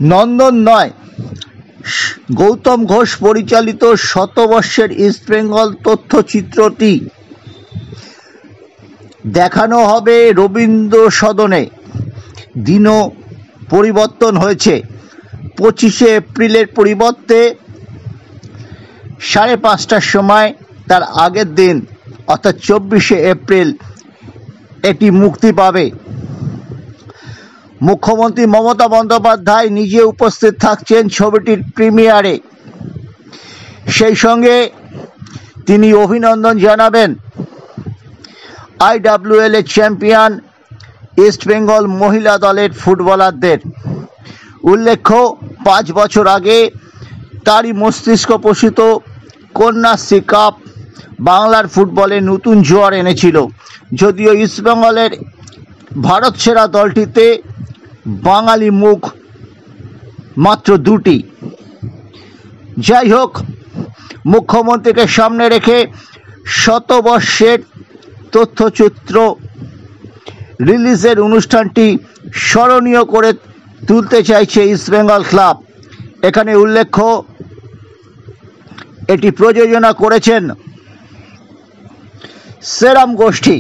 নন্দন নয়, গৌতম ঘোষ পরিচালিত শতবর্ষের ইস্টবেঙ্গল তথ্যচিত্রটি দেখানো হবে রবীন্দ্র সদনে। দিনও পরিবর্তন হয়েছে। 25শে এপ্রিলের পরিবর্তে 5:30টার সময় তার আগের দিন অর্থাৎ 24শে এপ্রিল এটি মুক্তি পাবে। মুখ্যমন্ত্রী মমতা বন্দ্যোপাধ্যায় নিজে উপস্থিত থাকছেন ছবিটির প্রিমিয়ারে। সেই সঙ্গে তিনি অভিনন্দন জানাবেন IWL এর চ্যাম্পিয়ন ইস্টবেঙ্গল মহিলা দলের ফুটবলারদের। উল্লেখ্য, 5 বছর আগে তারই মস্তিষ্ক পোষিত কন্যাশ্রী কাপ বাংলার ফুটবলে নতুন জোয়ার এনেছিল। যদিও ইস্টবেঙ্গলের ভারত সেরা দলটিতে বাঙালি মুখ মাত্র 2টি। যাই হোক, মুখ্যমন্ত্রীকে সামনে রেখে শতবর্ষের তথ্যচিত্র রিলিজের অনুষ্ঠানটি স্মরণীয় করে তুলতে চাইছে ইস্টবেঙ্গল ক্লাব। এখানে উল্লেখ্য, এটি প্রযোজনা করেছেন সেরাম গোষ্ঠী।